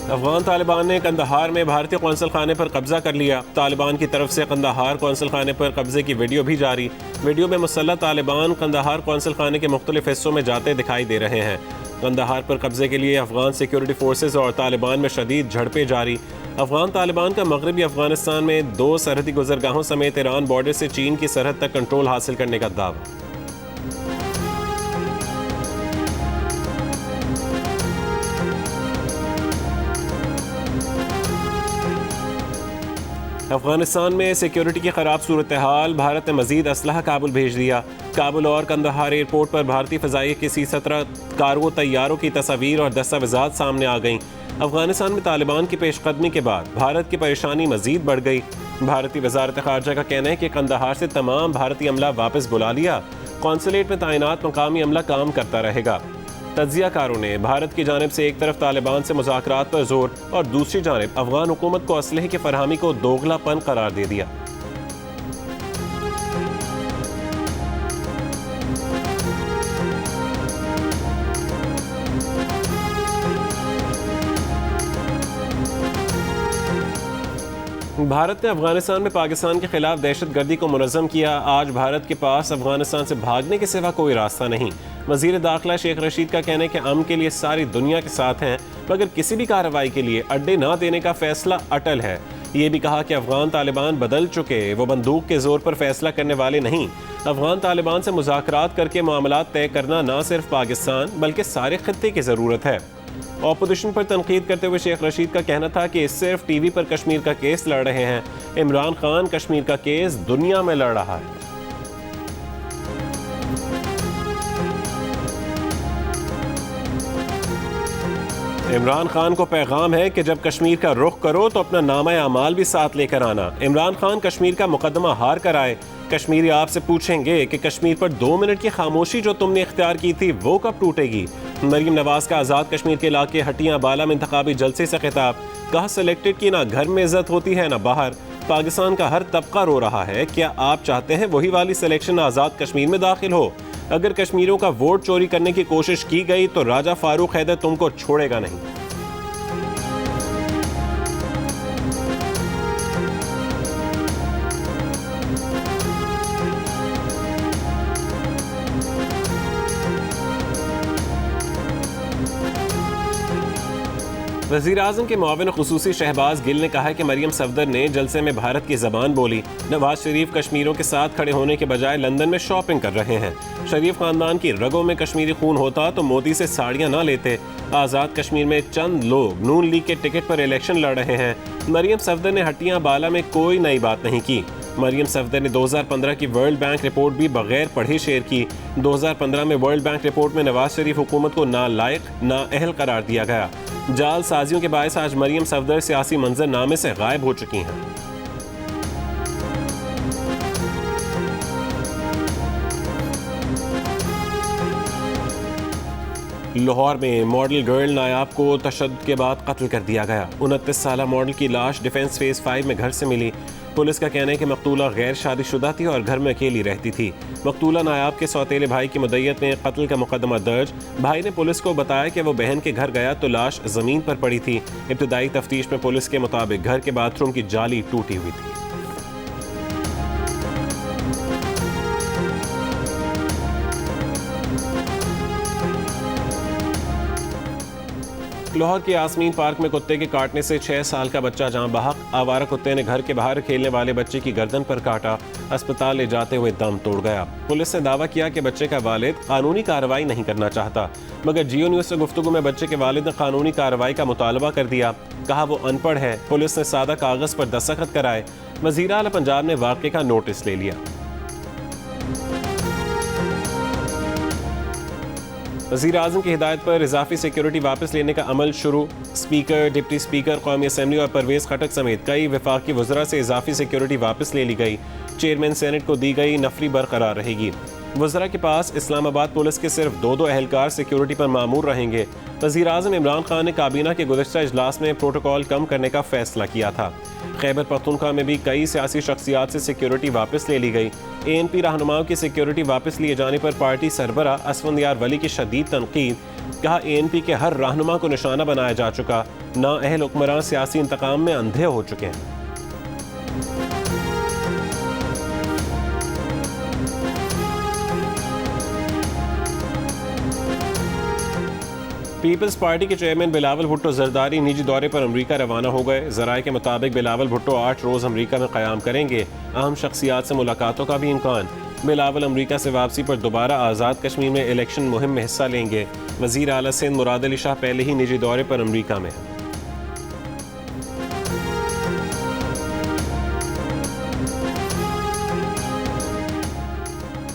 अफगान तालिबान ने कंदहार में भारतीय कौंसल खाने पर कब्जा कर लिया। तालिबान की तरफ से कंदहार कौंसल खाने पर कब्जे की वीडियो भी जारी। वीडियो में मुसल्लह तालिबान कंदहार कौंसल खाने के मुख्तलिफ हिस्सों में जाते दिखाई दे रहे हैं। कंदहार पर कब्जे के लिए अफगान सिक्योरिटी फोर्सेज और तालिबान में शदीद झड़पें जारी। अफगान तालिबान का मगरबी अफगानिस्तान में 2 सरहदी गुजरगाहों समेत ईरान बॉर्डर से चीन की सरहद तक कंट्रोल हासिल करने का दावा। अफगानिस्तान में सिक्योरिटी की खराब सूरत हाल, भारत ने मजीद असलहा काबुल भेज दिया। काबुल और कंदहार एयरपोर्ट पर भारतीय फ़ज़ाई के C-17 कार्गो तैयारों की तस्वीर और दस्तावेज़ात सामने आ गईं। अफगानिस्तान में तालिबान की पेशकदमी के बाद भारत की परेशानी मजीद बढ़ गई। भारतीय वजारत ख़ारजा का कहना है कि कंदहार से तमाम भारतीय अमला वापस बुला लिया। कौंसलेट में तैनात मकामी अमला काम करता रहेगा। तज्जियाकारों ने भारत की जानिब से एक तरफ तालिबान से मुज़ाकरात पर जोर और दूसरी जानिब अफगान हुकूमत को असलहे की फरहमी को दोगलापन करार दे दिया। भारत ने अफगानिस्तान में पाकिस्तान के खिलाफ दहशतगर्दी को मुनज़्ज़म किया। आज भारत के पास अफगानिस्तान से भागने के सिवा कोई रास्ता नहीं। वज़ीर दाखिला शेख रशीद का कहना है कि अमन के लिए सारी दुनिया के साथ हैं, मगर किसी भी कार्रवाई के लिए अड्डे ना देने का फैसला अटल है। ये भी कहा कि अफगान तालिबान बदल चुके, वो बंदूक के जोर पर फैसला करने वाले नहीं। अफगान तालिबान से मुज़ाकरात करके मामलात तय करना ना सिर्फ पाकिस्तान बल्कि सारे खित्ते की ज़रूरत है। ऑपोजिशन पर तनकीद करते हुए शेख रशीद का कहना था कि सिर्फ टीवी पर कश्मीर का केस लड़ रहे हैं। इमरान खान कश्मीर का केस दुनिया में लड़ रहा है। इमरान खान को पैगाम है कि जब कश्मीर का रुख करो तो अपना नामा अमाल भी साथ लेकर आना। इमरान खान कश्मीर का मुकदमा हार कर आए। कश्मीरी आपसे पूछेंगे कि कश्मीर पर 2 मिनट की खामोशी जो तुमने इख्तियार की थी वो कब टूटेगी। मरीम नवाज का आज़ाद कश्मीर के इलाके हटियां बाला में इंतखाबी जलसे से खिताब। कहा सिलेक्टेड की ना घर में इज्जत होती है ना बाहर। पाकिस्तान का हर तबका रो रहा है, क्या आप चाहते हैं वही वाली सिलेक्शन आज़ाद कश्मीर में दाखिल हो? अगर कश्मीरियों का वोट चोरी करने की कोशिश की गई तो राजा फारूक हैदर तुमको छोड़ेगा नहीं। वज़ीर आज़म के मुआविन ख़ुसूसी शहबाज गिल ने कहा है कि मरियम सफदर ने जलसे में भारत की ज़बान बोली। नवाज शरीफ कश्मीरियों के साथ खड़े होने के बजाय लंदन में शॉपिंग कर रहे हैं। शरीफ खानदान की रगों में कश्मीरी खून होता तो मोदी से साड़ियाँ ना लेते। आज़ाद कश्मीर में चंद लोग नून लीग के टिकट पर इलेक्शन लड़ रहे हैं। मरियम सफदर ने हटियां बाला में कोई नई बात नहीं की। मरियम सफदर ने 2015 की वर्ल्ड बैंक रिपोर्ट भी बगैर पढ़े शेयर की। 2015 में वर्ल्ड बैंक रिपोर्ट में नवाज शरीफ हुकूमत को नालायक नाअहल करार दिया गया। जाल साजियों के बायस आज मरियम सफदर सियासी मंजरनामे से गायब हो चुकी हैं। लाहौर में मॉडल गर्ल नायाब को तशद्दुद के बाद कत्ल कर दिया गया। 29 साल मॉडल की लाश डिफेंस फेज 5 में घर से मिली। पुलिस का कहना है कि मकतूला गैर शादीशुदा थी और घर में अकेली रहती थी। मकतूला नायाब के सौतेले भाई की मुद्दत में कत्ल का मुकदमा दर्ज। भाई ने पुलिस को बताया कि वो बहन के घर गया तो लाश ज़मीन पर पड़ी थी। इब्तदाई तफ्तीश में पुलिस के मुताबिक घर के बाथरूम की जाली टूटी हुई थी। लाहौर के यास्मीन पार्क में कुत्ते के काटने से 6 साल का बच्चा जान बहक। आवारा कुत्ते ने घर के बाहर खेलने वाले बच्चे की गर्दन पर काटा। अस्पताल ले जाते हुए दम तोड़ गया। पुलिस ने दावा किया कि बच्चे का वालिद कानूनी कार्रवाई नहीं करना चाहता, मगर जियो न्यूज़ से गुफ्तगू में बच्चे के वालिद ने कानूनी कार्रवाई का मुतालबा कर दिया। कहा वो अनपढ़ है। पुलिस ने सादा कागज़ पर दस्तखत कराए। वज़ीर आला पंजाब ने वाक़े का नोटिस ले लिया। वज़ीर आज़म की हिदायत पर इजाफी सिक्योरिटी वापस लेने का अमल शुरू। स्पीकर, डिप्टी स्पीकर, कौमी असम्बली और परवेज़ खटक समेत कई वफाकी वज़रा से इजाफी सिक्योरिटी वापस ले ली गई। चेयरमैन सेनेट को दी गई नफरी बरकरार रहेगी। वज़रा के पास इस्लामाबाद पुलिस के सिर्फ 2 अहलकार सिक्योरिटी पर मामूर रहेंगे। वज़ीर आज़म इमरान खान ने काबीना के गुज़श्ता इजलास में प्रोटोकॉल कम करने का फैसला किया था। खैबर पख्तूनख्वा में भी कई सियासी शख्सियात से सिक्योरिटी वापस ले ली गई। ANP रहनुमाओं की सिक्योरिटी वापस लिए जाने पर पार्टी सरबरा असफंदयार वली की शदीद तनकीद। कहा ANP के हर रहनुमा को निशाना बनाया जा चुका, नाअहल हुक्मरान सियासी इंतकाम में अंधे हो चुके हैं। पीपल्स पार्टी के चेयरमैन बिलावल भुट्टो जरदारी निजी दौरे पर अमरीका रवाना हो गए। जराये के मुताबिक बिलावल भुट्टो 8 रोज़ अमरीका में क़याम करेंगे। अहम शख्सियात से मुलाकातों का भी इम्कान। बिलावल अमरीका से वापसी पर दोबारा आज़ाद कश्मीर में इलेक्शन मुहिम में हिस्सा लेंगे। वज़ीर आला सिंध मुराद अली शाह पहले ही निजी दौरे पर अमरीका में हैं।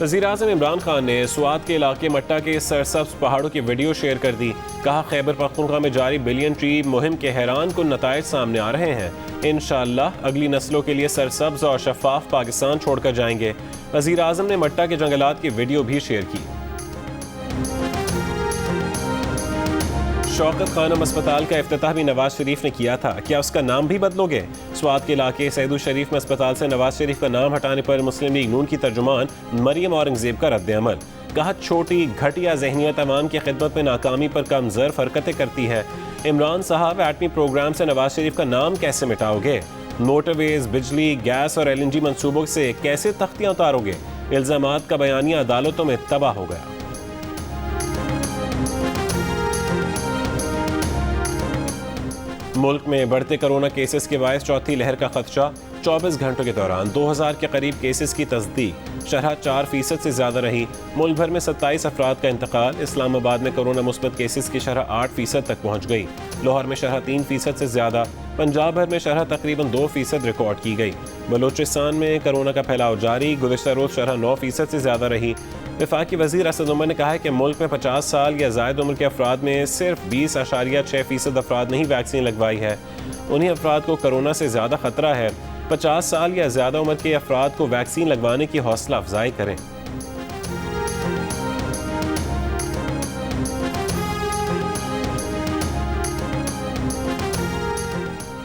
वज़ीर-ए-आज़म इमरान खान ने स्वात के इलाके मट्टा के सरसब्ज पहाड़ों की वीडियो शेयर कर दी। कहा, खैबर पख्तूनख्वा में जारी बिलियन ट्री मुहिम के हैरान कुन नताइज सामने आ रहे हैं। इंशाअल्लाह अगली नस्लों के लिए सरसब्ज और शफाफ पाकिस्तान छोड़कर जाएंगे। वज़ीर-ए-आज़म ने मट्टा के जंगलात की वीडियो भी शेयर की। शौकत खानम अस्पताल का इफ्तिताह भी नवाज शरीफ ने किया था, क्या उसका नाम भी बदलोगे? स्वात के इलाके सैदुल शरीफ में अस्पताल से नवाज शरीफ का नाम हटाने पर मुस्लिम लीग नून की तर्जुमान मरियम औरंगजेब का रद्द-ए-अमल। कहा, छोटी घटिया जहनियत अवाम की खिदमत में नाकामी पर कम ज़र्फ हरकतें करती है। इमरान साहब, एटमी प्रोग्राम से नवाज शरीफ का नाम कैसे मिटाओगे? मोटरवेज, बिजली, गैस और LNG मनसूबों से कैसे तख्तियां उतारोगे? इल्जामात का बयानिया अदालतों में तबाह हो गया। मुल्क में बढ़ते कोरोना केसेस के बायस चौथी लहर का खदशा। 24 घंटों के दौरान 2000 के करीब केसेस की तस्दीक। शरह 4% से ज़्यादा रही। मुल्क भर में 27 अफराद का इंतकाल। इस्लामाबाद में कोरोना मुस्बत केसेस की शरह 8% तक पहुँच गई। लाहौर में शरह 3% से ज़्यादा। पंजाब भर में शरह तकरीबन 2% रिकॉर्ड की गई। बलोचिस्तान में कोरोना का फैलाव जारी। गुज़िश्ता रोज़ शरह 9% से ज़्यादा रही। वफाकी वज़ीर असद उमर ने कहा है कि मुल्क में 50 साल या ज़ायद उम्र के अफराद में सिर्फ 20.6% अफराद ने ही वैक्सीन लगवाई है। उन्हीं अफराद को कोरोना से ज़्यादा खतरा है। 50 साल या ज़्यादा उम्र के अफराद को वैक्सीन लगवाने की हौसला अफजाई करें।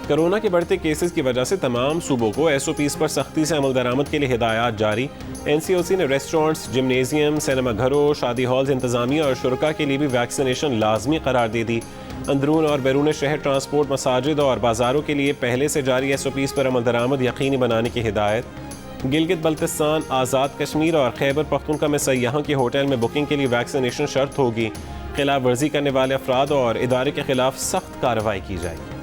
कोरोना के बढ़ते केसेस की वजह से तमाम सूबों को SOPs पर सख्ती से अमल दरामद के लिए हिदायत जारी। NCOC ने रेस्टोरेंट्स, जिमनेजियम, सिनेमा घरों, शादी हॉल्स इंतजामिया और शुरका के लिए भी वैक्सीनेशन लाजमी करार दे दी। अंदरून और बैरून शहर ट्रांसपोर्ट, मसाजिद और बाजारों के लिए पहले से जारी SOPs पर अमल दरामद यकीनी बनाने की हिदायत। गिलगित बल्तिस्तान, आज़ाद कश्मीर और खैबर पख्तूनख्वा में सयाहों की होटल में बुकिंग के लिए वैक्सीनेशन शर्त होगी। खिलाफ वर्जी करने वाले अफराद और इदारे के खिलाफ सख्त कार्रवाई की जाएगी।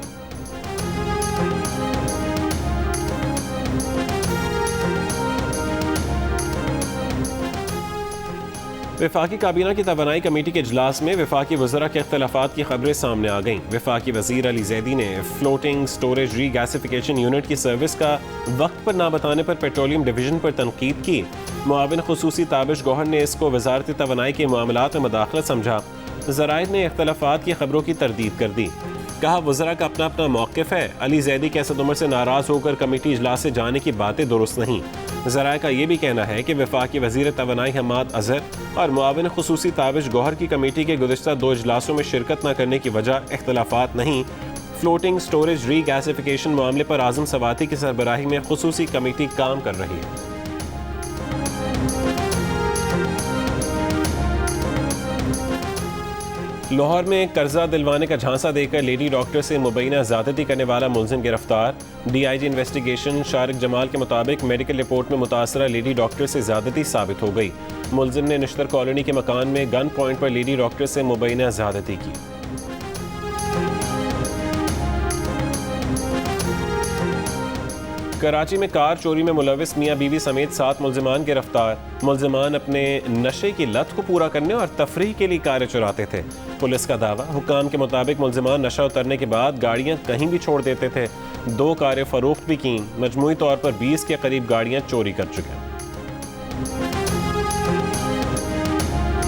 वफाकी काबीना की तवानाई कमेटी के इजलास में वफाकी वज़रा के इख्तलाफात की खबरें सामने आ गईं। वफाकी वज़ीर अली ज़ैदी ने फ्लोटिंग स्टोरेज रीगैसिफिकेशन यूनिट की सर्विस का वक्त पर ना बताने पर पेट्रोलियम डिवीज़न पर तनकीद की। मुआविन खुसूसी ताबिश गौहर ने इसको वज़ारत तवानाई के मामलात में मुदाखलत समझा। ज़राइद ने इख्तलाफात की खबरों की तरदीद कर दी। कहा, वज़रा का अपना अपना मौक़िफ़ है। अली ज़ैदी के असद उमर से नाराज़ होकर कमेटी इजलास से जाने की बातें दुरुस्त नहीं। ज़राए का ये भी कहना है कि वफाकी वज़ीर तवानाई हमाद अज़हर और मुआविन खुसूसी ताबिश गौहर की कमेटी के गुज़िश्ता 2 इजलासों में शिरकत न करने की वजह इख्तलाफात नहीं, फ्लोटिंग स्टोरेज रीगैसिफिकेशन मामले पर आज़म सवाती की सरबराही में खुसूसी कमेटी काम कर रही है। लाहौर में कर्जा दिलवाने का झांसा देकर लेडी डॉक्टर से मुबैना ज़्यादती करने वाला मुलजिम गिरफ्तार। DIG इन्वेस्टिगेशन शारिक जमाल के मुताबिक मेडिकल रिपोर्ट में मुतासरा लेडी डॉक्टर से ज़्यादती साबित हो गई। मुलजिम ने निश्तर कॉलोनी के मकान में गन पॉइंट पर लेडी डॉक्टर से मुबैना ज़्यादती की। कराची में कार चोरी में मुलविस मियाँ बीवी समेत 7 मुलजिमान गिरफ्तार। मुलजिमान अपने नशे की लत को पूरा करने और तफरीह के लिए कारें चुराते थे। पुलिस का दावा, हुक्काम के मुताबिक मुलजिमान नशा उतरने के बाद गाड़ियाँ कहीं भी छोड़ देते थे। 2 कारें फरोख्त भी की। मजमूई तौर पर 20 के करीब गाड़ियाँ चोरी कर चुके हैं।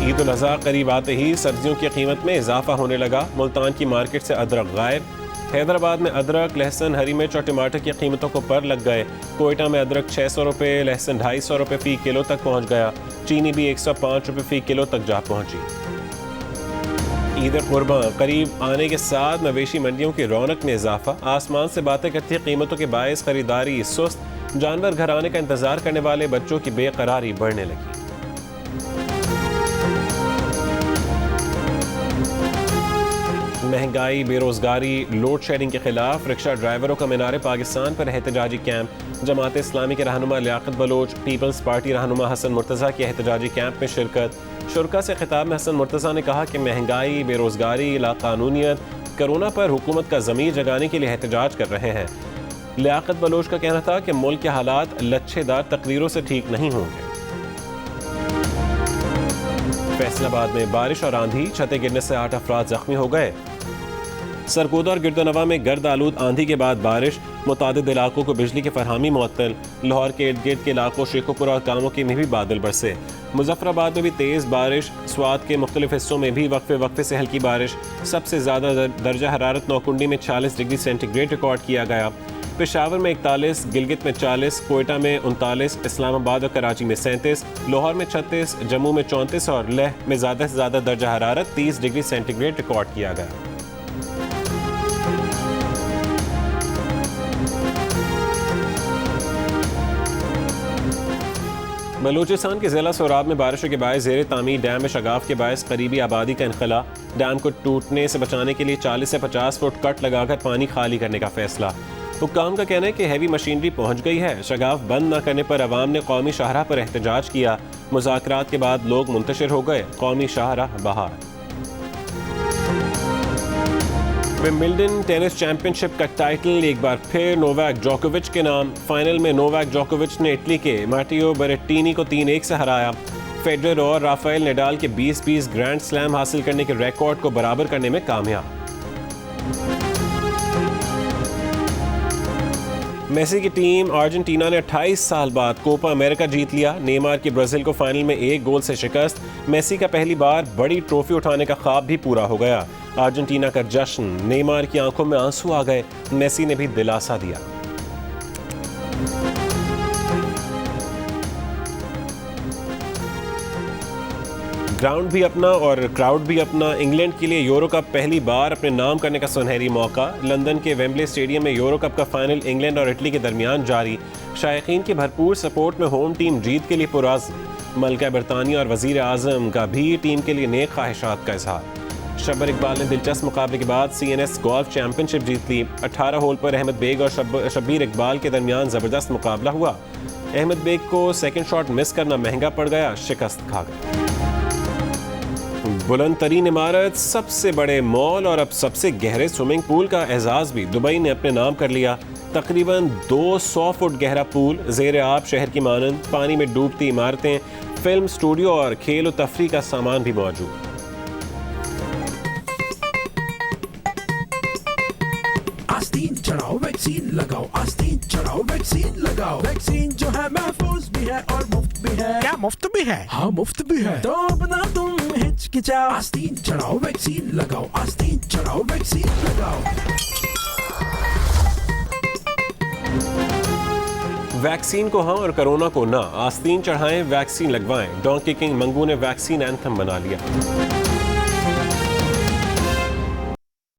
ईद उल अज़हा करीब आते ही सब्जियों की कीमत में इजाफा होने लगा। मुल्तान की मार्केट से अदरक गायब। हैदराबाद में अदरक, लहसुन, हरी मिर्च और टमाटर की कीमतों को पर लग गए। कोयटा में अदरक 600 रुपये, लहसुन 250 रुपये फ़ी किलो तक पहुँच गया। चीनी भी 105 रुपये फ़ी किलो तक जा पहुँची। ईद कुर्बान करीब आने के साथ मवेशी मंडियों की रौनक में इजाफा। आसमान से बातें करती कीमतों के बायस खरीदारी सुस्त। जानवर घर आने का इंतजार करने वाले बच्चों की बेकरारी बढ़ने लगी। महंगाई, बेरोजगारी, लोड शेडिंग के खिलाफ रिक्शा ड्राइवरों का मीनार पाकिस्तान पर एहतजाजी कैंप। जमात इस्लामी के रहनुमा लियाकत बलोच, पीपल्स पार्टी रहनुमा हसन मुर्तज़ा की एहतजाजी कैंप में शिरकत। शुरका से खिताब में हसन मुर्तज़ा ने कहा कि महंगाई, बेरोजगारी, लाकानूनियत, कोरोना पर हुकूमत का ज़मीर जगाने के लिए एहतजाज कर रहे हैं। लियाकत बलोच का कहना था कि मुल्क के हालात लच्छेदार तकरीरों से ठीक नहीं होंगे। फैसलाबाद में बारिश और आंधी, छतें गिरने से 8 अफराद जख्मी हो गए। सरगोदा और गिरदनवा में गर्द आलूद आंधी के बाद बारिश, मुतादिद इलाकों को बिजली की फरहमी मुअत्तल। लाहौर के इर्द गिर्द के इलाकों शेखोपुर और कामों में भी बादल बरसे। मुजफ्फराबाद में भी तेज़ बारिश, स्वात के मुख्तलिफ हिस्सों में भी वक्फे वक्फे से हल्की बारिश। सबसे ज़्यादा दर्जा हरारत नौकुंडी में 40 डिग्री सेंटीग्रेड रिकॉर्ड किया गया। पेशावर में 41, गिलगित में 40, कोयटा में 39, इस्लामाबाद और कराची में 37, लाहौर में 36, जम्मू में 34 और लेह में ज़्यादा से ज़्यादा दर्जा हरारत 30 डिग्री सेंटीग्रेड रिकॉर्ड किया गया। बलूचिस्तान के ज़िला सोराब में बारिशों के बायस ज़ेर तामीर डैम में शगाफ के बायस करीबी आबादी का इनखला। डैम को टूटने से बचाने के लिए 40 से 50 फुट कट लगाकर पानी खाली करने का फैसला। हुक्काम का कहना है कि हैवी मशीनरी पहुंच गई है। शगाफ बंद न करने पर अवाम ने कौमी शाहराह पर एहतजाज किया। मुज़ाकरात के बाद लोग मुंतशिर हो गए। कौमी शाहराह बहाल। विंबलडन टेनिस चैंपियनशिप का टाइटल एक बार फिर नोवाक जोकोविच के नाम। फाइनल में नोवाक जोकोविच ने इटली के मार्टियो बेरेट्टिनी को 3-1 से हराया। फेडरर और राफेल नडाल के 20-20 ग्रैंड स्लैम हासिल करने के रिकॉर्ड को बराबर करने में कामयाब। मेसी की टीम अर्जेंटीना ने 28 साल बाद कोपा अमेरिका जीत लिया। नेमार की ब्राजील को फाइनल में 1 गोल से शिकस्त। मेसी का पहली बार बड़ी ट्रॉफी उठाने का ख्वाब भी पूरा हो गया। अर्जेंटीना का जश्न, नेमार की आंखों में आंसू आ गए। मेसी ने भी दिलासा दिया। ग्राउंड भी अपना और क्राउड भी अपना। इंग्लैंड के लिए यूरो कप पहली बार अपने नाम करने का सुनहरी मौका। लंदन के वेम्बले स्टेडियम में यूरो कप का फाइनल इंग्लैंड और इटली के दरमियान जारी। शायकीन की भरपूर सपोर्ट में होम टीम जीत के लिए पुरअज़्म। मलका बरतानिया और वज़ीर आज़म का भी टीम के लिए नेक ख्वाहिशात का इजहार। शब्बर इकबाल ने दिलचस्प मुकाबले के बाद CNS गोल्फ चैंपियनशिप जीत ली। 18 होल पर अहमद बेग और शब्बीर इकबाल के दरमियान ज़बरदस्त मुकाबला हुआ। अहमद बेग को सेकंड शॉट मिस करना महंगा पड़ गया, शिकस्त खा गया। बुलंद तरीन इमारत, सबसे बड़े मॉल और अब सबसे गहरे स्विमिंग पूल का एजाज़ भी दुबई ने अपने नाम कर लिया। तकरीबन 200 फुट गहरा पूल, ज़ेर आब शहर की मानंद, पानी में डूबती इमारतें, फिल्म स्टूडियो और खेल और तफरी का सामान भी मौजूद। आस्तीन चढ़ाओ वैक्सीन लगाओ, आस्तीन चढ़ाओ वैक्सीन लगाओ। वैक्सीन जो है महफूज भी है और मुफ्त भी है। क्या मुफ्त भी है? हाँ मुफ्त भी है। तो अपना तुम हिचकिचाओ, आस्तीन चढ़ाओ वैक्सीन लगाओ, आस्तीन चढ़ाओ वैक्सीन लगाओ। वैक्सीन को हाँ और कोरोना को ना। आस्तीन चढ़ाएं, वैक्सीन लगवाएं। डोंकी किंग मंगू ने वैक्सीन एंथम बना लिया।